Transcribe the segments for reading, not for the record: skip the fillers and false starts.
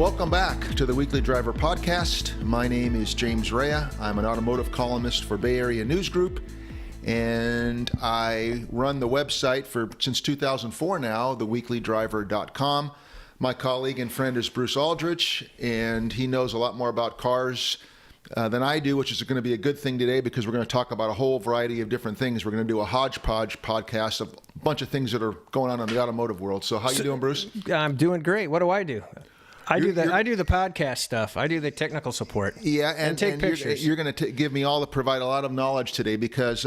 Welcome back to the Weekly Driver podcast. My name is James Rea. I'm an automotive columnist for Bay Area News Group, and I run the website since 2004 now, TheWeeklyDriver.com. My colleague and friend is Bruce Aldrich, and he knows a lot more about cars than I do, which is going to be a good thing today because we're going to talk about a whole variety of different things. We're going to do a hodgepodge podcast of a bunch of things that are going on in the automotive world. So how you doing, Bruce? I'm doing great. What do? I do the podcast stuff. I do the technical support. Yeah, and take pictures. You're going to provide a lot of knowledge today because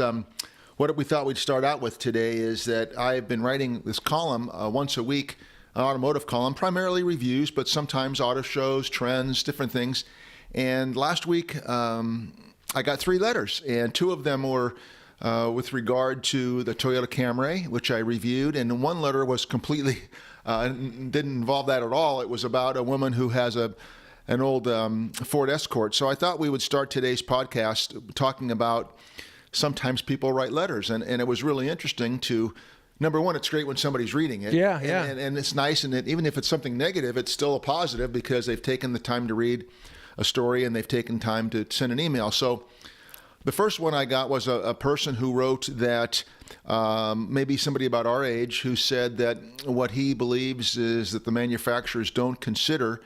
what we thought we'd start out with today is that I've been writing this column once a week, an automotive column, primarily reviews, but sometimes auto shows, trends, different things. And last week I got 3 letters, and 2 of them were with regard to the Toyota Camry, which I reviewed, and one letter was completely didn't involve that at all. It was about a woman who has an old Ford Escort. So I thought we would start today's podcast talking about sometimes people write letters, and it was really interesting to, number one, it's great when somebody's reading it. Yeah. And it's nice, and even if it's something negative, it's still a positive because they've taken the time to read a story and they've taken time to send an email. So the first one I got was a person who wrote that maybe somebody about our age who said that what he believes is that the manufacturers don't consider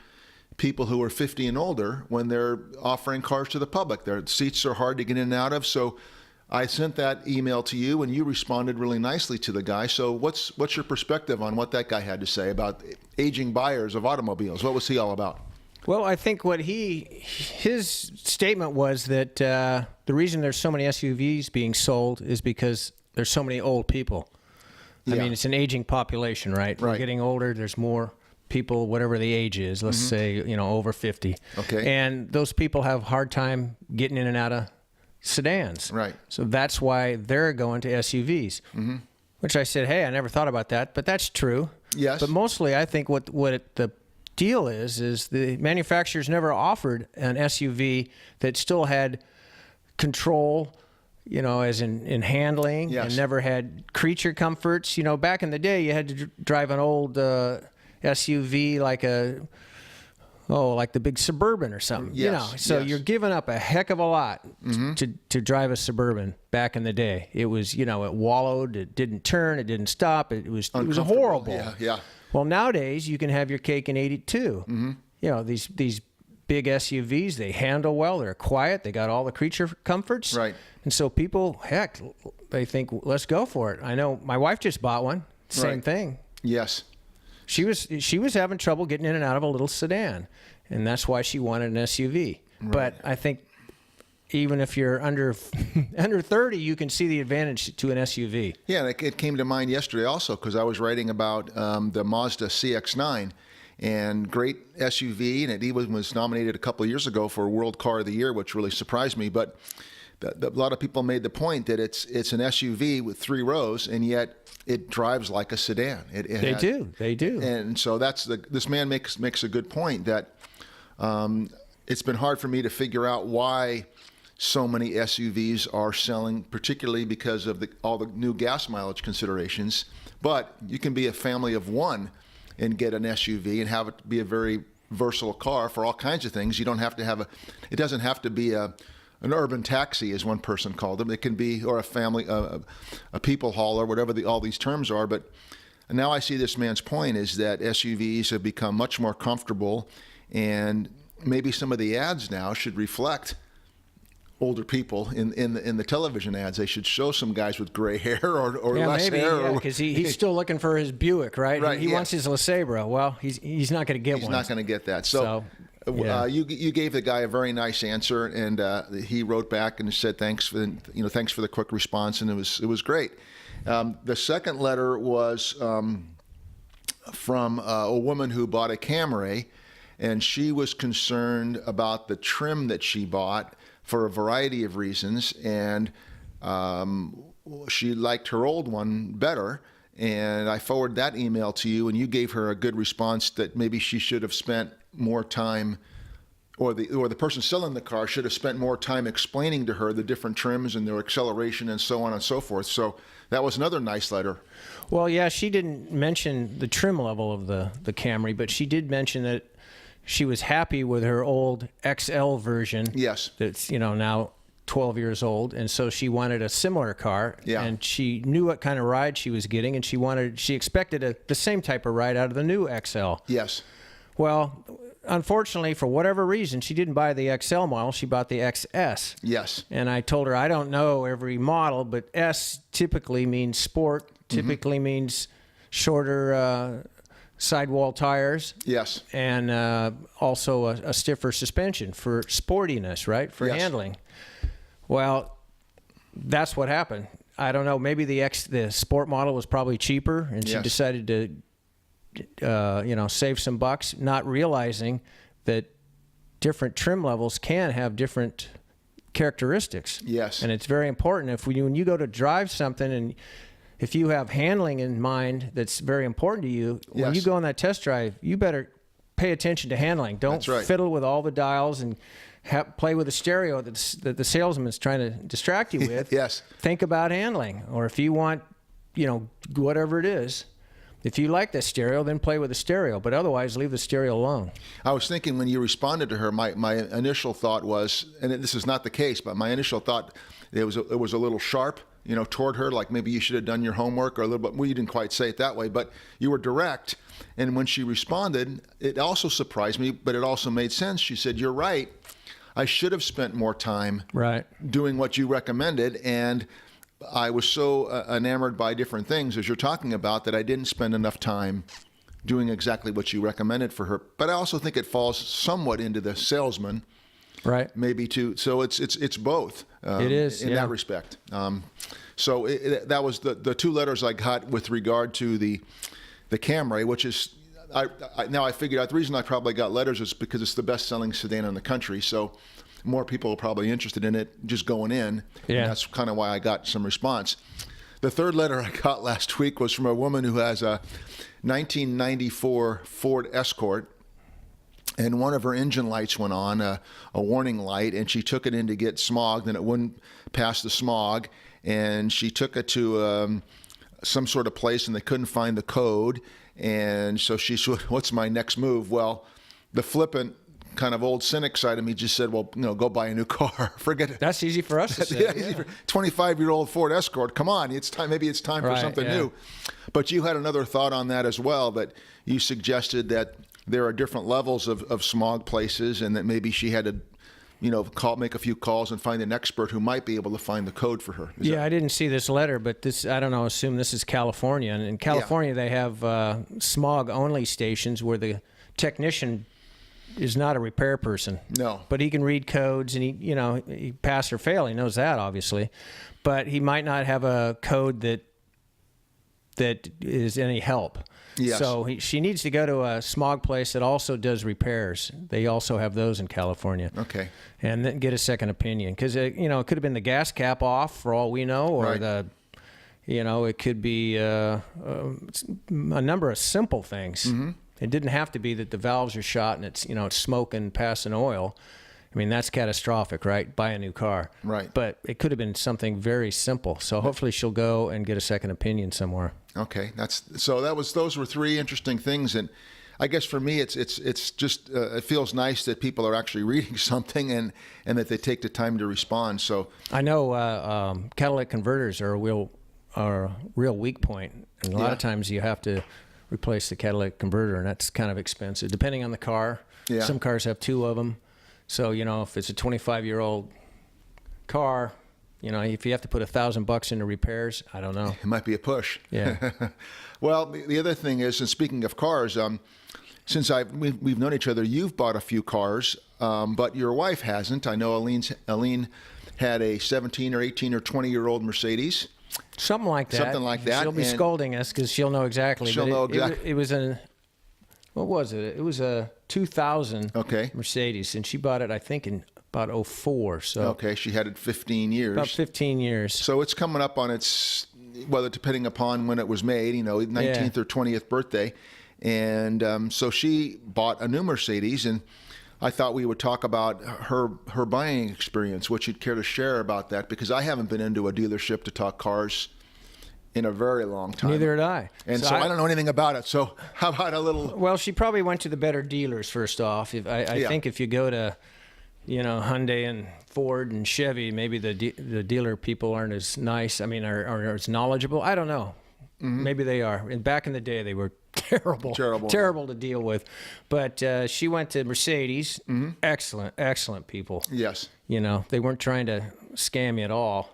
people who are 50 and older when they're offering cars to the public. Their seats are hard to get in and out of. So I sent that email to you, and you responded really nicely to the guy. So what's your perspective on what that guy had to say about aging buyers of automobiles? What was he all about? Well, I think his statement was that the reason there's so many SUVs being sold is because there's so many old people. I mean, it's an aging population, right? We're getting older. There's more people, whatever the age is. Let's say, over 50. Okay. And those people have a hard time getting in and out of sedans. Right. So that's why they're going to SUVs. Mm-hmm. Which I said, hey, I never thought about that, but that's true. Yes. But mostly, I think the deal is the manufacturers never offered an SUV that still had control, as in handling, yes, and never had creature comforts. Back in the day, you had to drive an old SUV like the big Suburban or something. Yes, So yes, you're giving up a heck of a lot to drive a Suburban back in the day. It was, it wallowed, it didn't turn, it didn't stop, it was horrible. Yeah. Well, nowadays you can have your cake and eat it too. Mm-hmm. These big SUVs, they handle well, they're quiet, they got all the creature comforts. Right. And so people, they think, let's go for it. I know my wife just bought one. Same thing. Yes. She was having trouble getting in and out of a little sedan, and that's why she wanted an SUV. Right. But I think even if you're under 30, you can see the advantage to an SUV. Yeah, it came to mind yesterday also because I was writing about the Mazda CX-9, and great SUV, and it even was nominated a couple of years ago for World Car of the Year, which really surprised me. But a lot of people made the point that it's an SUV with 3 rows, and yet it drives like a sedan. They do. And so this man makes a good point that it's been hard for me to figure out why so many SUVs are selling, particularly because of all the new gas mileage considerations. But you can be a family of 1 and get an SUV and have it be a very versatile car for all kinds of things. You don't have to it doesn't have to be an urban taxi, as one person called them. It can be, or a family, a people hauler, whatever all these terms are. But now I see this man's point is that SUVs have become much more comfortable, and maybe some of the ads now should reflect older people in the television ads. They should show some guys with gray hair or less hair. Yeah, because he's still looking for his Buick, right? Right. He wants his LeSabre. Well, he's not going to get one. He's not going to get that. So you gave the guy a very nice answer, and he wrote back and said thanks for the quick response, and it was great. The second letter was from a woman who bought a Camry, and she was concerned about the trim that she bought for a variety of reasons, and she liked her old one better. And I forwarded that email to you, and you gave her a good response that maybe she should have spent more time, or the person selling the car should have spent more time explaining to her the different trims and their acceleration and so on and so forth. So that was another nice letter. Well, yeah, she didn't mention the trim level of the Camry, but she did mention that she was happy with her old XL version. Yes. That's, now 12 years old, and so she wanted a similar car. Yeah. And she knew what kind of ride she was getting, and she expected the same type of ride out of the new XL. Yes. Well, unfortunately, for whatever reason, she didn't buy the XL model. She bought the XS. Yes. And I told her, I don't know every model, but S typically means sport, typically means shorter sidewall tires. Yes. And also a stiffer suspension for sportiness, right? For Yes. handling. Well, that's what happened. I don't know. Maybe the sport model was probably cheaper, and she Yes. decided to, save some bucks, not realizing that different trim levels can have different characteristics. Yes. And it's very important when you go to drive something, and if you have handling in mind that's very important to you, when Yes. you go on that test drive, you better pay attention to handling. Don't That's right. fiddle with all the dials and play with the stereo that the salesman's trying to distract you with. Yes. Think about handling. Or if you want, whatever it is, if you like the stereo, then play with the stereo. But otherwise, leave the stereo alone. I was thinking when you responded to her, my initial thought was, and this is not the case, but my initial thought, it was a little sharp, toward her, like maybe you should have done your homework, or a little bit. Well, you didn't quite say it that way, but you were direct. And when she responded, it also surprised me, but it also made sense. She said, "You're right. I should have spent more time doing what you recommended, and I was so enamored by different things, as you're talking about, that I didn't spend enough time doing exactly what you recommended for her." But I also think it falls somewhat into the salesman, Right. maybe too. So it's both. It is, in that respect. So that was the two letters I got with regard to the Camry, which is. Now I figured out the reason I probably got letters is because it's the best-selling sedan in the country. So more people are probably interested in it just going in. Yeah. And that's kind of why I got some response. The third letter I got last week was from a woman who has a 1994 Ford Escort, and one of her engine lights went on, a warning light, and she took it in to get smogged, and it wouldn't pass the smog. And she took it to some sort of place, and they couldn't find the code. And so she said, "What's my next move?" Well, the flippant kind of old cynic side of me just said, "Well, go buy a new car. Forget it." That's easy for us to say. Yeah. 25-year-old Ford Escort. Come on, it's time. Maybe it's time for something new. But you had another thought on that as well, that you suggested that there are different levels of smog places, and that maybe she had to, make a few calls and find an expert who might be able to find the code for her. I didn't see this letter, but I don't know, assume this is California. And in California, they have smog-only stations where the technician is not a repair person. No. But he can read codes, and he pass or fail. He knows that, obviously. But he might not have a code that is any help. Yes. So she needs to go to a smog place that also does repairs. They also have those in California. Okay. And then get a second opinion, because it could have been the gas cap off for all we know, or Right. it could be a number of simple things. Mm-hmm. It didn't have to be that the valves are shot and it's smoking, passing oil. I mean, that's catastrophic, right? Buy a new car. Right. But it could have been something very simple. So hopefully she'll go and get a second opinion somewhere. Okay, those were three interesting things, and I guess for me it's just it feels nice that people are actually reading something and that they take the time to respond. So I know catalytic converters are a real weak point, and a lot of times you have to replace the catalytic converter, and that's kind of expensive depending on the car. Yeah. Some cars have two of them, so if it's a 25-year-old car, if you have to put $1,000 into repairs, I don't know. it might be a push. Yeah. Well, the other thing is, and speaking of cars, since we've known each other, you've bought a few cars, but your wife hasn't. I know Aline had a 17 or 18 or 20-year-old Mercedes. Something like that. Something like that. She'll be scolding us because she'll know exactly. She'll know exactly. It was what was it? It was a 2000 Okay. Mercedes, and she bought it, I think, in about 04. So Okay, she had it 15 years. about 15 years. So it's coming up on its, well, depending upon when it was made, 19th or 20th birthday. And so she bought a new Mercedes, and I thought we would talk about her buying experience, what you'd care to share about that, because I haven't been into a dealership to talk cars in a very long time. Neither did I. And so I don't know anything about it. So how about a little? Well, she probably went to the better dealers first off. I think if you go to, Hyundai and Ford and Chevy, maybe the dealer people aren't as nice. I mean, are as knowledgeable. I don't know. Maybe they are. And back in the day, they were terrible to deal with. But she went to Mercedes. Excellent people. Yes. They weren't trying to scam you at all,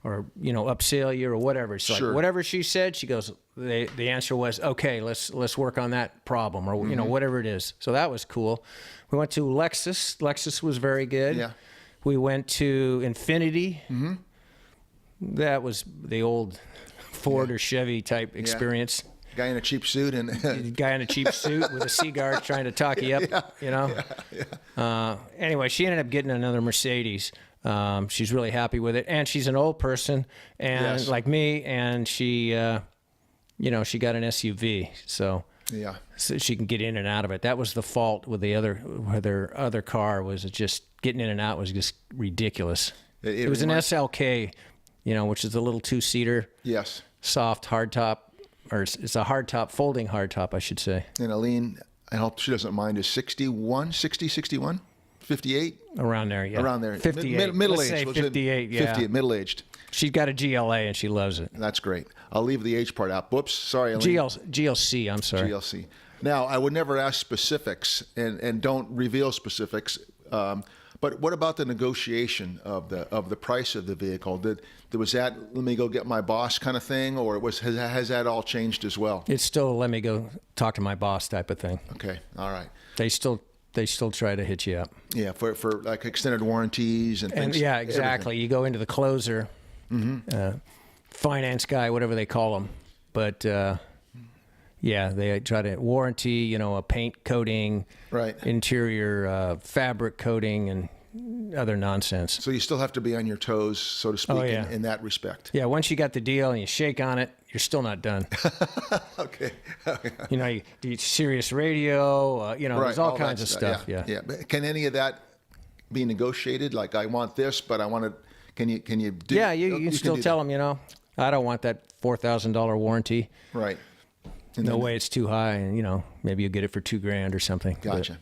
or upsell you or whatever. So like, whatever she said, she goes. The answer was okay. Let's work on that problem, or whatever it is. So that was cool. We went to Lexus. Lexus was very good. Yeah. We went to Infiniti. That was the old Ford or Chevy type experience. Guy in a cheap suit and guy in a cheap suit with a cigar trying to talk you up. Anyway, she ended up getting another Mercedes. She's really happy with it, and she's an old person, and like me, and she, she got an SUV, so she can get in and out of it. That was the fault with her other car, was just getting in and out was just ridiculous. It was an SLK, which is a little 2-seater. Yes. Soft hardtop, or it's a hardtop, folding hardtop, I should say. And Aline, I hope she doesn't mind, is 61, 60, 61, 58? Around there, yeah. Around there. Middle-aged. Middle-aged. Let's say 58, yeah. 58, middle-aged. She's got a GLA, and she loves it. That's great. I'll leave the age part out. Whoops, sorry, Aline. GLC, I'm sorry. GLC. Now, I would never ask specifics, and don't reveal specifics, but what about the negotiation of the price of the vehicle? Was that let me go get my boss kind of thing, or has that all changed as well? It's still let me go talk to my boss type of thing. Okay, all right. They still try to hit you up. Yeah, for like extended warranties and things. And yeah, exactly. Everything. You go into the closer, finance guy, whatever they call them, but they try to warranty, a paint coating, right, interior fabric coating, and other nonsense. So you still have to be on your toes, so to speak, in that respect. Yeah, once you got the deal and you shake on it, you're still not done. Okay. You do Sirius radio, right, there's all kinds of stuff. Yeah. But can any of that be negotiated? Like, I want this, but I want to. Can you do? Yeah, you can still tell them, I don't want that $4,000 warranty. Right. And no way, it's too high, and maybe you get it for $2,000 or something. Gotcha.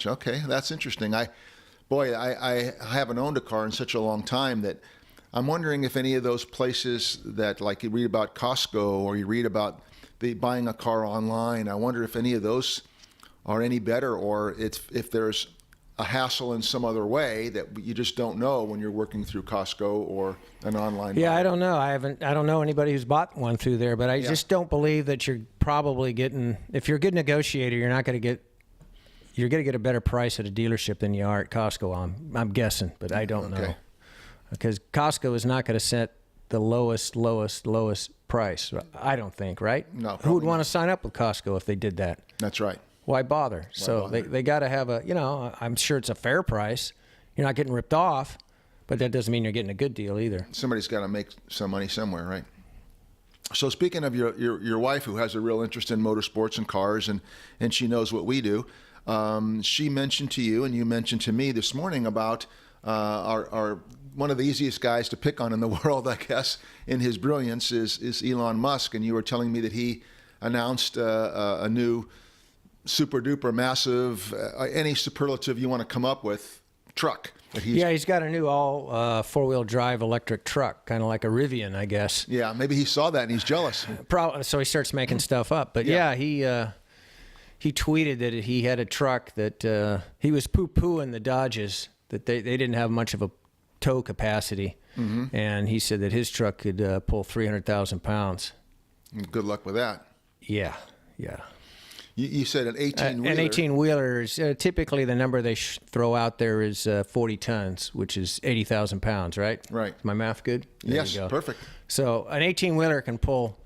Okay, that's interesting. I haven't owned a car in such a long time that I'm wondering if any of those places that, like, you read about Costco or you read about buying a car online, I wonder if any of those are any better, or if there's a hassle in some other way that you just don't know when you're working through Costco or an online. Yeah, buyer. I don't know. I don't know anybody who's bought one through there, but I just don't believe that you're probably getting. If you're a good negotiator, you're not going to get. You're going to get a better price at a dealership than you are at Costco. I'm guessing, but I don't know, because Costco is not going to set the lowest price. I don't think, right? No. Who would want to sign up with Costco if they did that? That's right. Why bother? They got to have I'm sure it's a fair price. You're not getting ripped off, but that doesn't mean you're getting a good deal either. Somebody's got to make some money somewhere, right? So speaking of your wife, who has a real interest in motorsports and cars, and she knows what we do, she mentioned to you, and you mentioned to me this morning about our one of the easiest guys to pick on in the world, I guess, in his brilliance is Elon Musk, and you were telling me that he announced a new super duper massive, any superlative you want to come up with, truck. He's got a new all 4-wheel drive electric truck, kind of like a Rivian, I guess. Yeah, maybe he saw that and he's jealous. So he starts making stuff up. But he tweeted that he had a truck that he was poo-pooing the Dodges, that they didn't have much of a tow capacity. Mm-hmm. And he said that his truck could pull 300,000 pounds. Good luck with that. Yeah. You said an 18-wheeler. An 18-wheeler is typically the number they throw out there is 40 tons, which is 80,000 pounds, right? Right. Is my math good? Yes, perfect. So an 18-wheeler can pull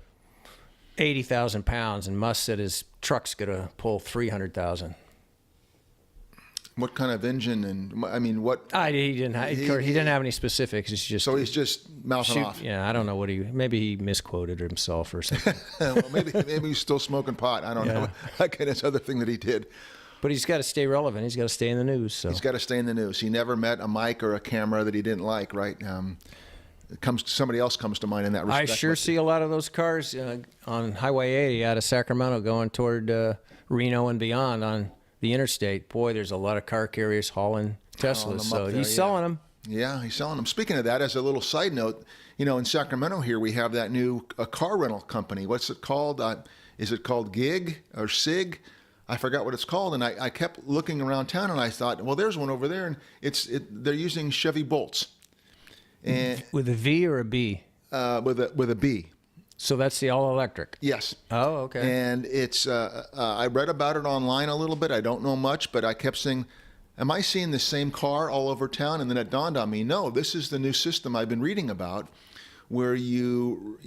80,000 pounds, and Musk said his truck's going to pull 300,000. What kind of engine and what? He didn't have any specifics. It's just so he's just mouthing off. Yeah, I don't know maybe he misquoted himself or something. Well, maybe he's still smoking pot. I don't know. That kind of other thing that he did. But he's got to stay relevant. He's got to stay in the news. So he's got to stay in the news. He never met a mic or a camera that he didn't like, right? somebody else comes to mind in that I respect. sure see a lot of those cars on Highway 80 out of Sacramento going toward Reno and beyond on the interstate. Boy, there's a lot of car carriers hauling Teslas, so he's selling them. Yeah, he's selling them. Speaking of that, as a little side note, in Sacramento here we have that new car rental company. What's it called? Is it called Gig or SIG? I forgot what it's called, and I kept looking around town, and I thought, well, there's one over there, and they're using Chevy Bolts. And with a V or a B? With a B. So that's the all-electric? Yes. Oh, okay. And it's I read about it online a little bit. I don't know much, but I kept saying, am I seeing the same car all over town? And then it dawned on me, no, this is the new system I've been reading about, where you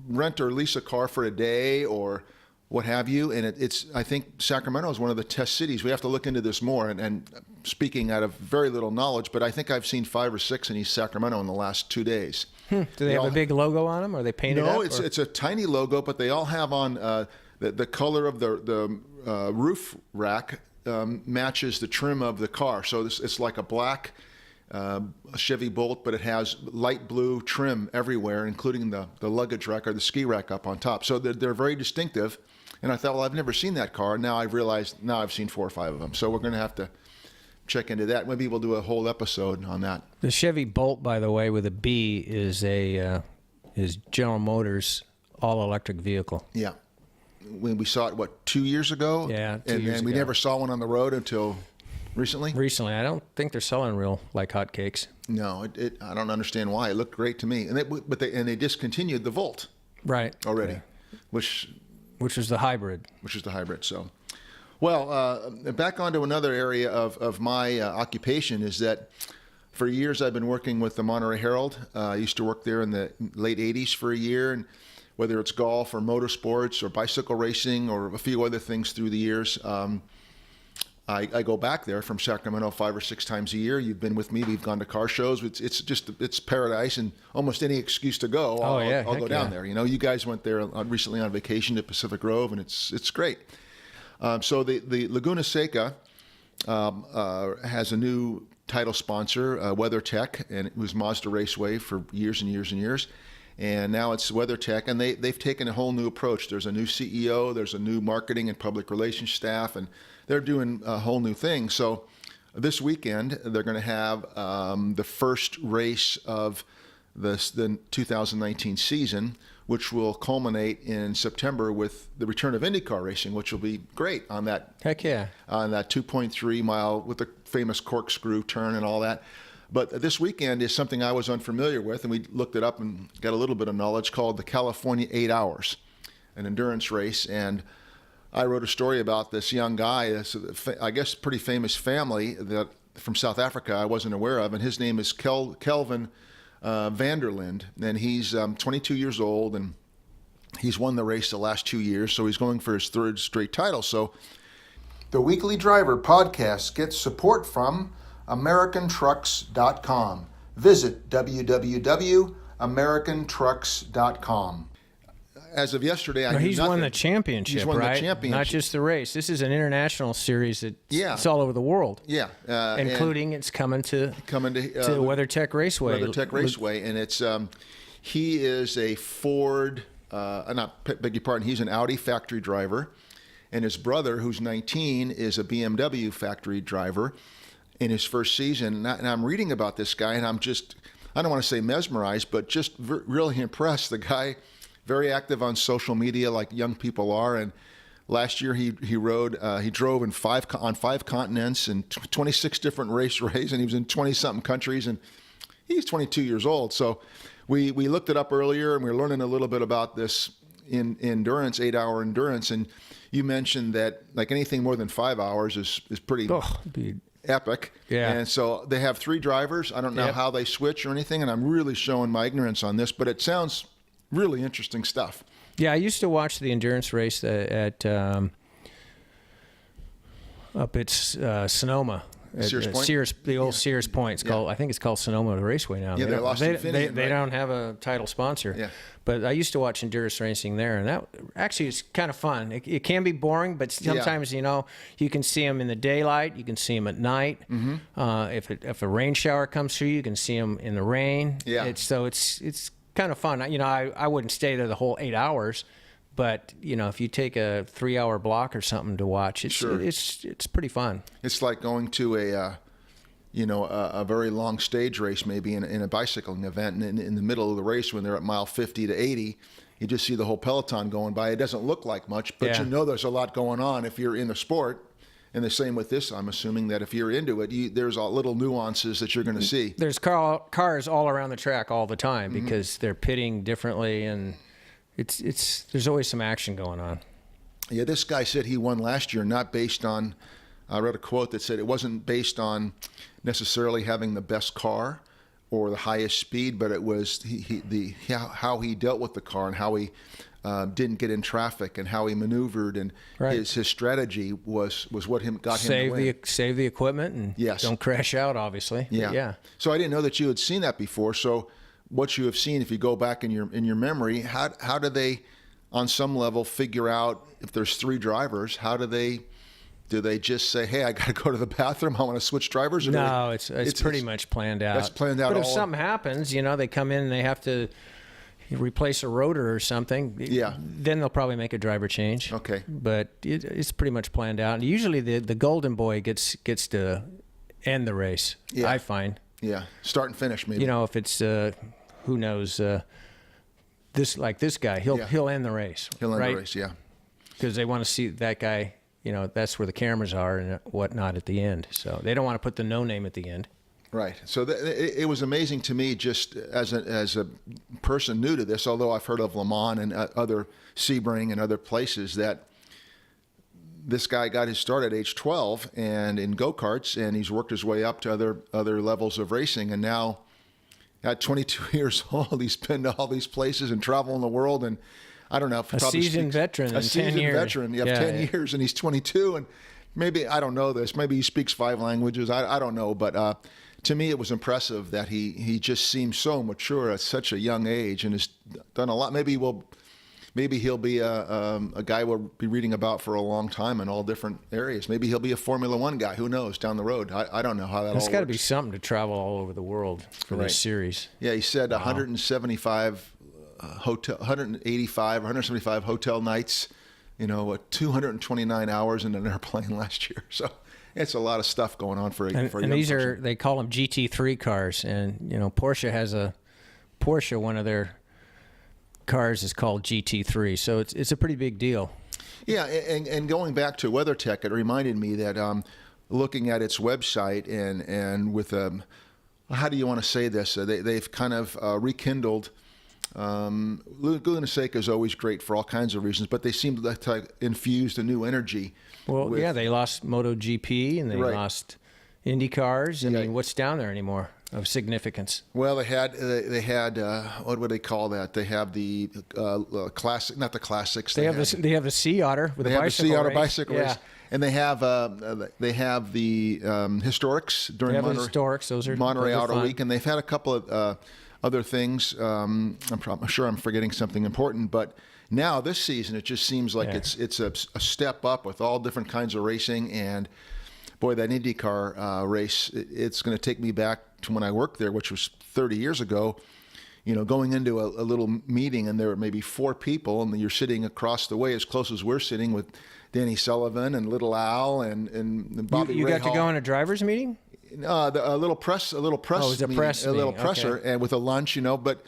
rent or lease a car for a day or what have you. And I think Sacramento is one of the test cities. We have to look into this more. And speaking out of very little knowledge, but I think I've seen 5 or 6 in East Sacramento in the last 2 days. Do they have a big logo on them? Or are they painted up? No, it's a tiny logo, but they all have on the color of the roof rack matches the trim of the car. So it's like a black Chevy Bolt, but it has light blue trim everywhere, including the luggage rack or the ski rack up on top. So they're very distinctive. And I thought, well, I've never seen that car. Now I've realized, I've seen 4 or 5 of them. So we're going to have to check into that. Maybe we'll do a whole episode on that. The Chevy Bolt, by the way, with a B is General Motors all-electric vehicle. Yeah. When we saw it, 2 years ago? Yeah, 2 years and we ago. never saw one on the road until recently? Recently. I don't think they're selling real like hotcakes. No, I don't understand why. It looked great to me. And they discontinued the Volt. Right. Already, Yeah. which was the hybrid. Which is the hybrid, so. Well, back onto another area of my occupation is that for years I've been working with the Monterey Herald. I used to work there in the late 80s for a year, and whether it's golf or motorsports or bicycle racing or a few other things through the years, I go back there from Sacramento 5 or 6 times a year. You've been with me. We've gone to car shows. It's paradise, and almost any excuse to go, I'll go down there. You guys went there recently on vacation to Pacific Grove, and it's great. So the Laguna Seca has a new title sponsor, WeatherTech, and it was Mazda Raceway for years and years and years. And now it's WeatherTech, and they've taken a whole new approach. There's a new CEO, there's a new marketing and public relations staff, and they're doing a whole new thing. So this weekend, they're going to have the first race of the 2019 season, which will culminate in September with the return of IndyCar racing, which will be great on that. Heck yeah. On that 2.3 mile with the famous corkscrew turn and all that. But this weekend is something I was unfamiliar with, and we looked it up and got a little bit of knowledge, called the California 8 Hours, an endurance race. And I wrote a story about this young guy, this, I guess pretty famous family that from South Africa I wasn't aware of, and his name is Kelvin Vanderlinde, and he's 22 years old, and he's won the race the last 2 years, so he's going for his 3rd straight title. So the Weekly Driver podcast gets support from AmericanTrucks.com. Visit www.americantrucks.com. As of yesterday, I knew he's nothing. won the championship, He's won right? the championship. Not just the race. This is an international series. It's all over the world. Yeah. Including it's coming to WeatherTech Raceway. WeatherTech Raceway. And it's he is a Ford, beg your pardon, he's an Audi factory driver. And his brother, who's 19, is a BMW factory driver in his first season. And I'm reading about this guy, and I'm just, I don't want to say mesmerized, but just really impressed. The guy, very active on social media like young people are. And last year he drove on 5 continents and 26 different races, and he was in 20-something countries, and he's 22 years old. So we looked it up earlier, and we were learning a little bit about this in endurance, 8-hour endurance. And you mentioned that like anything more than 5 hours is pretty epic. Yeah. And so they have 3 drivers. I don't know how they switch or anything, and I'm really showing my ignorance on this, but it sounds really interesting stuff. Yeah, I used to watch the endurance race up at Sonoma. Sears Point? The old Sears Point. It's called, I think it's called Sonoma Raceway now. Yeah, they don't have a title sponsor. Yeah. But I used to watch endurance racing there, and that actually is kind of fun. It can be boring, but sometimes, you can see them in the daylight. You can see them at night. Mm-hmm. If a rain shower comes through, you can see them in the rain. Yeah. It's kind of fun. I wouldn't stay there the whole 8 hours. But if you take a 3-hour block or something to watch, it's pretty fun. It's like going to a very long stage race, maybe in a bicycling event, and in the middle of the race when they're at mile 50 to 80, you just see the whole peloton going by. It doesn't look like much, but there's a lot going on if you're in the sport. And the same with this, I'm assuming that if you're into it, there's all little nuances that you're going to see. There's cars all around the track all the time because they're pitting differently, and there's always some action going on. Yeah, this guy said he won last year, not based on. I read a quote that said it wasn't based on necessarily having the best car or the highest speed, but it was how he dealt with the car and how he didn't get in traffic and how he maneuvered, and his strategy was what got him to win. Save the equipment and don't crash out, obviously. Yeah. So I didn't know that you had seen that before. So what you have seen, if you go back in your memory, how do they, on some level, figure out if there's 3 drivers? How do they just say, hey, I got to go to the bathroom, I want to switch drivers? No, it's pretty much planned out. That's planned out. But if something happens, they come in and they have to replace a rotor or something. Then they'll probably make a driver change. Okay. But it's pretty much planned out. And usually the golden boy gets to end the race. I find. Yeah, start and finish maybe. If it's who knows, this guy, he'll end the race. He'll end the race, yeah. Because they want to see that guy. That's where the cameras are and whatnot at the end. So they don't want to put the no name at the end. Right. So it was amazing to me, just as a person new to this, although I've heard of Le Mans and other Sebring and other places, that this guy got his start at age 12 and in go-karts, and he's worked his way up to other levels of racing, and now at 22 years old, he's been to all these places and traveling the world, and I don't know. A seasoned veteran. A seasoned veteran. You have 10 years, and he's 22, and maybe, I don't know this, maybe he speaks 5 languages. I don't know, but to me, it was impressive that he just seems so mature at such a young age and has done a lot. Maybe he'll be a guy we'll be reading about for a long time in all different areas. Maybe he'll be a Formula One guy. Who knows, down the road. I don't know how that all works. There's got to be something to travel all over the world for this series. Yeah, he said 175 185 or 175 hotel nights, 229 hours in an airplane last year. So it's a lot of stuff going on for a young person. They call them GT3 cars, and Porsche has one of their cars is called GT3, so it's a pretty big deal. Yeah, and going back to WeatherTech, it reminded me that looking at its website and with how do you want to say this? They've kind of rekindled. Laguna Seca is always great for all kinds of reasons, but they seem to have infused a new energy. Well, they lost MotoGP and they lost Indy cars. I mean, what's down there anymore of significance? Well, they had what would they call that? They have the classic, not the classics. They have the Sea Otter with the bicycle race. Sea Otter bicycle race. And they have the historics during Monterey Auto Week, and they've had a couple of other things. I'm sure I'm forgetting something important, but now this season it just seems like it's a step up with all different kinds of racing. And boy, that IndyCar race, it's going to take me back to when I worked there, which was 30 years ago. Going into a little meeting and there were maybe 4 people, and you're sitting across the way as close as we're sitting with Danny Sullivan and Little Al and Bobby You Ray got Hall. To go in a driver's meeting? A little press. Oh, it was a press meeting. A little presser, and with a lunch, but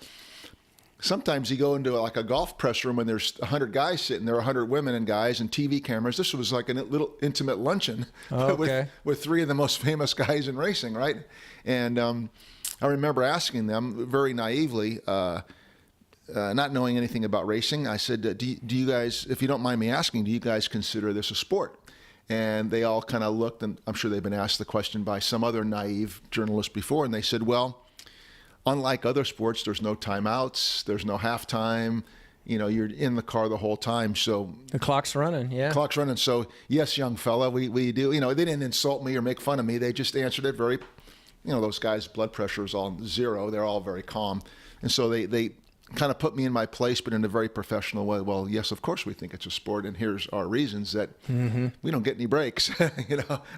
sometimes you go into like a golf press room and there's 100 guys sitting there, 100 women and guys and TV cameras. This was like a little intimate luncheon with 3 of the most famous guys in racing, right? And I remember asking them very naively, not knowing anything about racing, I said, do you guys, if you don't mind me asking, do you guys consider this a sport? And they all kind of looked, and I'm sure they've been asked the question by some other naive journalist before, and they said, well, unlike other sports, there's no timeouts, there's no halftime. you're in the car the whole time. So The clock's running, yeah. clock's running. So yes, young fella, we do. They didn't insult me or make fun of me. They just answered it very. Those guys' blood pressure is all zero. They're all very calm, and so they kind of put me in my place, but in a very professional way. Well, yes, of course we think it's a sport, and here's our reasons that we don't get any breaks,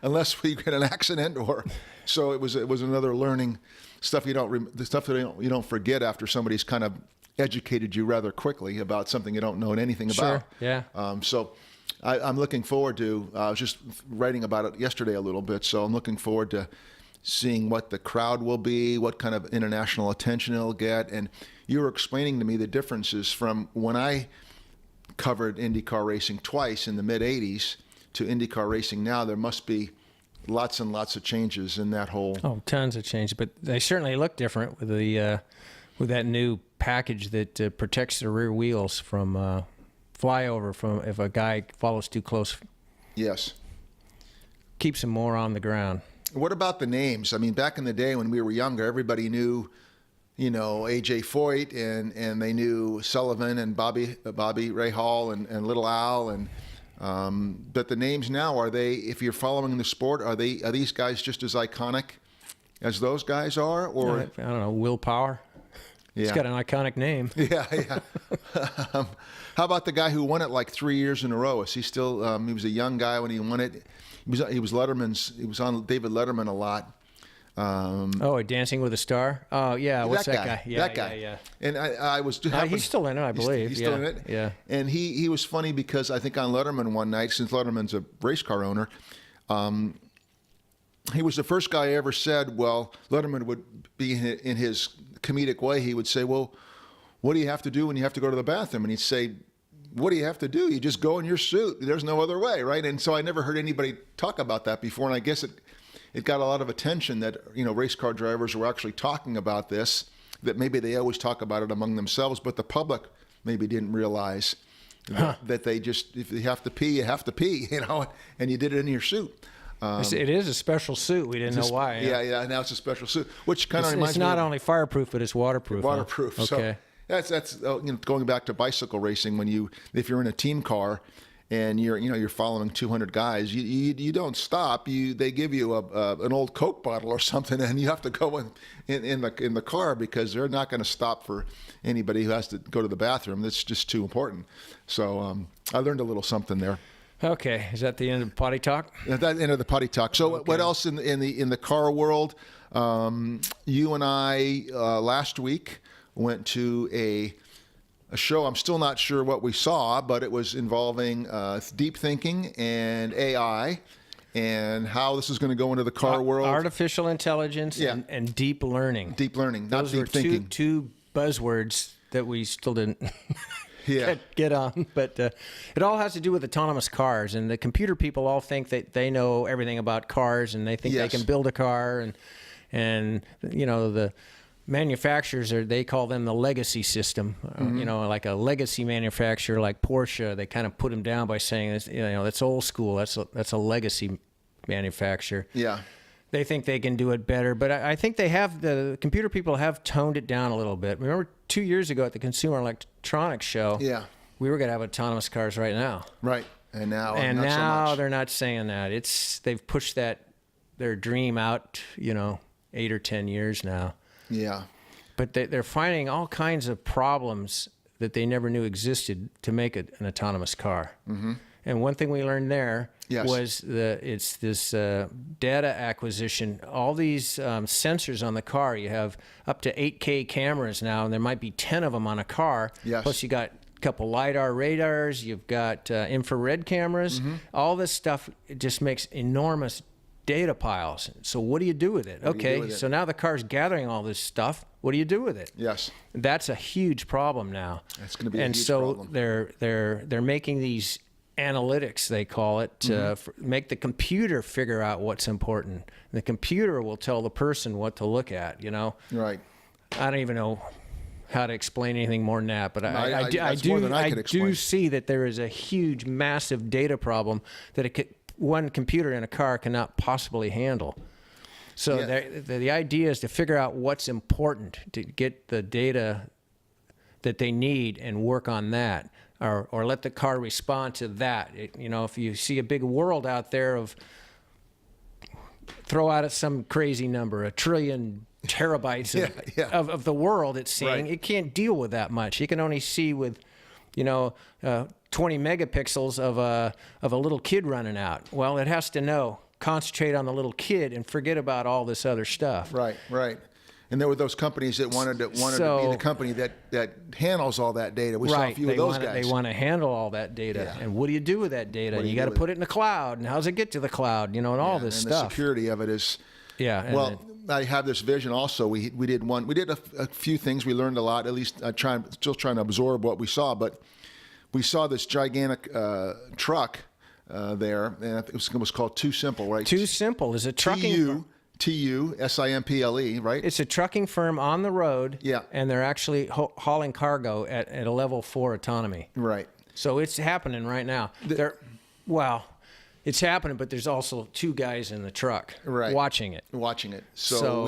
unless we get an accident. Or so it was another learning stuff the stuff that you don't forget after somebody's kind of educated you rather quickly about something you don't know anything about. Yeah. So I'm looking forward to. I was just writing about it yesterday a little bit, so I'm looking forward to seeing what the crowd will be, what kind of international attention it'll get. And you were explaining to me the differences from when I covered IndyCar racing twice in the mid-'80s to IndyCar racing now. There must be lots and lots of changes in that whole... Oh, tons of changes, but they certainly look different with the with that new package that protects the rear wheels from flyover from if a guy follows too close. Yes. Keeps them more on the ground. What about the names? I mean, back in the day when we were younger, everybody knew, A.J. Foyt, and they knew Sullivan and Bobby Rahal and Little Al, and but the names now, are they? If you're following the sport, are these guys just as iconic as those guys are, or I don't know, Will Power. Yeah. He's got an iconic name. Yeah. How about the guy who won it like 3 years in a row? Is he still? He was a young guy when he won it. He was Letterman's. He was on David Letterman a lot. Dancing with a Star. Oh yeah, what's that guy? Yeah, that guy. Yeah. And I was. He's still in it, I believe. He's still in it. Yeah. And he was funny because I think on Letterman one night, since Letterman's a race car owner, he was the first guy I ever said. Well, Letterman would be in his comedic way. He would say, "Well, what do you have to do when you have to go to the bathroom?" And he'd say, "What do you have to do? You just go in your suit. There's no other way, right?" And so I never heard anybody talk about that before, and I guess it got a lot of attention that race car drivers were actually talking about this. That maybe they always talk about it among themselves, but the public maybe didn't realize that they just, if you have to pee, you have to pee, and you did it in your suit. It is a special suit. We didn't know why. Yeah. Now it's a special suit, which kind of reminds me. It's not only fireproof, but it's waterproof. Waterproof. Huh? Okay. So that's going back to bicycle racing. If you're in a team car and you're following 200 guys, you don't stop. They give you an old Coke bottle or something, and you have to go in the car because they're not going to stop for anybody who has to go to the bathroom. That's just too important. So I learned a little something there. Okay, is that the end of potty talk? At the end of the potty talk. So what else in the car world? You and I last week went to a show. I'm still not sure what we saw, but it was involving deep thinking and AI and how this is going to go into the car world. Artificial intelligence and deep learning. Deep learning, not Those deep were thinking. Two buzzwords that we still didn't Yeah. get on. But it all has to do with autonomous cars. And the computer people all think that they know everything about cars, and they think they can build a car. And the manufacturers they call them the legacy system. Like a legacy manufacturer like Porsche, they kind of put them down by saying that's old school. That's a legacy manufacturer. Yeah. They think they can do it better, but I think the computer people have toned it down a little bit. Remember 2 years ago at the Consumer Electronics Show, we were going to have autonomous cars right now. Right. And now not so much. They're not saying that. They've pushed their dream out, 8 or 10 years now. Yeah. But they're finding all kinds of problems that they never knew existed to make it an autonomous car. Mm-hmm. And one thing we learned there was it's this data acquisition. All these sensors on the car. You have up to 8K cameras now, and there might be 10 of them on a car. Yes. Plus you got a couple LiDAR radars. You've got infrared cameras. Mm-hmm. All this stuff just makes enormous data piles. So what do you do with it? So now the car's gathering all this stuff. What do you do with it? Yes. That's a huge problem now. That's going to be a huge problem. And so they're making these analytics, they call it, make the computer figure out what's important. The computer will tell the person what to look at, Right. I don't even know how to explain anything more than that, but I do see that there is a huge, massive data problem that one computer in a car cannot possibly handle. So the idea is to figure out what's important, to get the data that they need and work on that, or let the car respond to that. If you see a big world out there of, throw out at some crazy number, 1 trillion terabytes of the world it's seeing, Right. it can't deal with that much. It can only see with 20 megapixels of a little kid running out. Well, it has to concentrate on the little kid and forget about all this other stuff. Right. And there were those companies that wanted to be the company that handles all that data. We saw a few of those guys. They want to handle all that data. And what do you do with that data? You got to put it in the cloud. And how does it get to the cloud? And all this and stuff. The security of it is. Yeah. Well, I have this vision also. We did a few things. We learned a lot. At least still trying to absorb what we saw. But we saw this gigantic truck there, and it was called Too Simple, right? Too Simple is a trucking. TUSIMPLE, right? It's a trucking firm on the road. Yeah. And they're actually hauling cargo at a level 4 autonomy. Right. So it's happening right now. It's happening, but there's also 2 guys in the truck watching it. So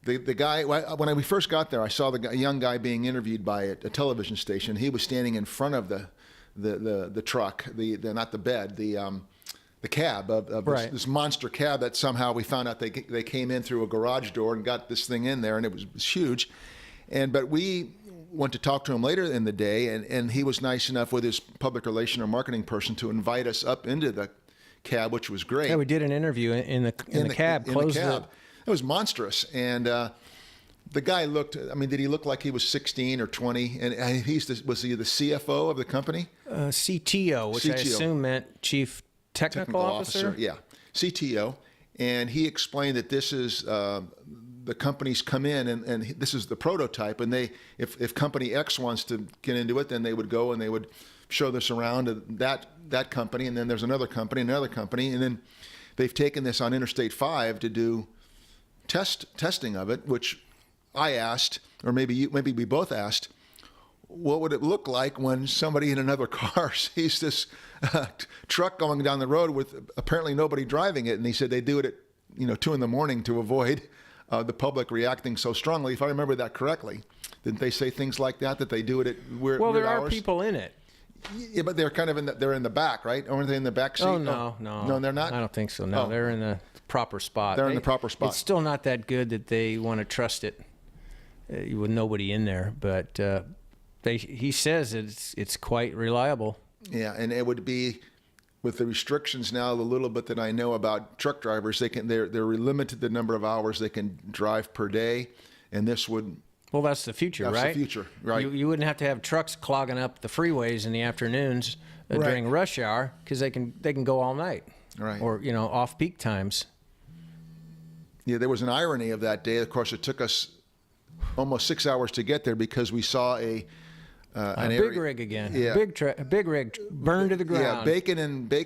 the guy, when we first got there, I saw a young guy being interviewed by a television station. He was standing in front of the truck, not the bed, the cab of this monster cab that somehow we found out they came in through a garage door and got this thing in there, and it was huge. But we went to talk to him later in the day, and he was nice enough with his public relation or marketing person to invite us up into the cab, which was great. Yeah, we did an interview in the cab. It was monstrous, and the guy looked. I mean, did he look like he was 16 or 20? And was he the CFO of the company? CTO, which I assume meant Chief Technical Officer. Yeah, CTO. And he explained that this is the companies come in, and this is the prototype. And if company X wants to get into it, then they would go and they would show this around to that company, and then there's another company, and then they've taken this on Interstate 5 to do testing of it, which I asked, or maybe we both asked, what would it look like when somebody in another car sees this truck going down the road with apparently nobody driving it? And he said they do it at 2 a.m. to avoid the public reacting so strongly. If I remember that correctly, didn't they say things like that they do it at weird hours? Well, there are people in it. Yeah, but they're kind of they're in the back, right? Aren't they in the back seat? Oh, no, they're not. I don't think so. No, they're in the proper spot. They're in the proper spot. It's still not that good that they want to trust it with nobody in there, but he says it's quite reliable. Yeah, and it would be with the restrictions now, the little bit that I know about truck drivers, they're limited the number of hours they can drive per day, and this would. Well, that's the future, right? That's the future, right? You wouldn't have to have trucks clogging up the freeways in the afternoons during rush hour, because they can go all night, right? Or off peak times. Yeah, there was an irony of that day. Of course, it took us almost 6 hours to get there because we saw a big rig again. Yeah. Big rig burned to the ground. Yeah, bacon and butter.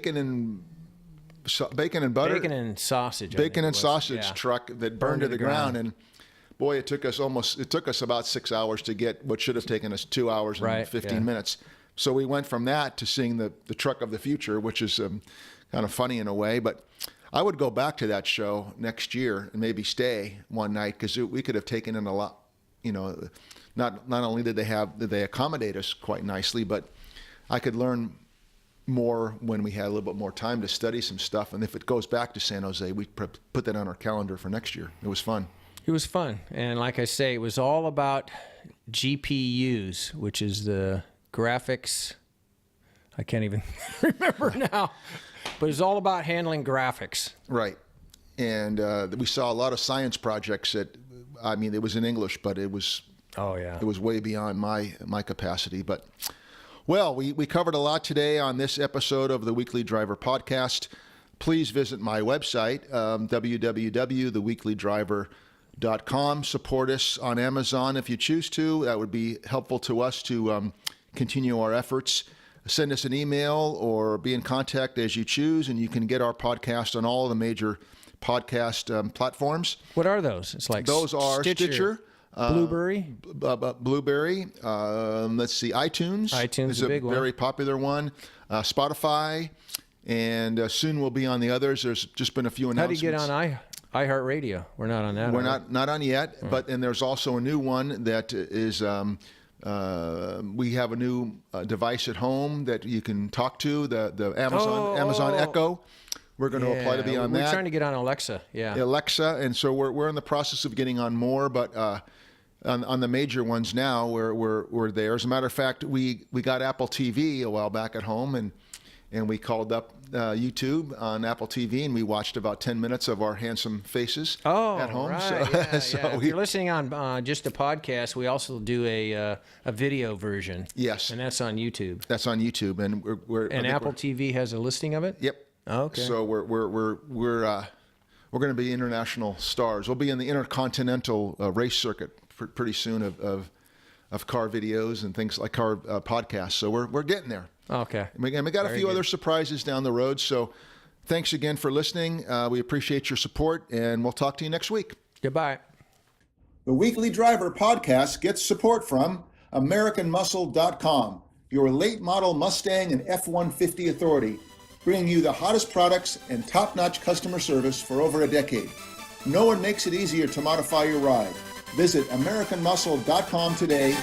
Bacon and sausage. Bacon and sausage truck that burned to the ground. And boy, it took us about 6 hours to get what should have taken us 2 hours and 15 minutes. So we went from that to seeing the truck of the future, which is kind of funny in a way. But I would go back to that show next year and maybe stay one night, because we could have taken in a lot. Not only did they accommodate us quite nicely, but I could learn more when we had a little bit more time to study some stuff. And if it goes back to San Jose, we put that on our calendar for next year. It was fun. It was fun. And like I say, it was all about GPUs, which is the graphics. I can't even remember now. But it's all about handling graphics. Right. And we saw a lot of science projects it was in English, but it was... Oh, yeah. It was way beyond my capacity. But, well, we covered a lot today on this episode of the Weekly Driver podcast. Please visit my website, www.theweeklydriver.com. Support us on Amazon if you choose to. That would be helpful to us to continue our efforts. Send us an email or be in contact as you choose, and you can get our podcast on all of the major podcast platforms. What are those? It's like those are Stitcher, Blueberry. Blueberry. Let's see, iTunes. iTunes is a big one. Very popular one. Spotify, and soon we'll be on the others. There's just been a few announcements. How do you get on iHeartRadio? We're not on that. We're not on yet. And there's also a new one that is We have a new device at home that you can talk to, the Amazon Echo. We're going to apply to be on that. We're trying to get on Alexa. Yeah. Alexa, and so we're in the process of getting on more, but on the major ones now, we're there. As a matter of fact, we got Apple TV a while back at home, and we called up YouTube on Apple TV, and we watched about 10 minutes of our handsome faces at home. Right. So, Yeah, so yeah. If you're listening on just a podcast, we also do a video version. Yes, and that's on YouTube. That's on YouTube, and and Apple TV has a listing of it. Yep. Okay. So we're going to be international stars. We'll be in the intercontinental race circuit pretty soon of car videos and things like car podcasts. So we're getting there. Okay. And we got a few other surprises down the road. So thanks again for listening. We appreciate your support, and we'll talk to you next week. Goodbye. The Weekly Driver podcast gets support from AmericanMuscle.com, your late model Mustang and F-150 authority, bringing you the hottest products and top-notch customer service for over a decade. No one makes it easier to modify your ride. Visit AmericanMuscle.com today.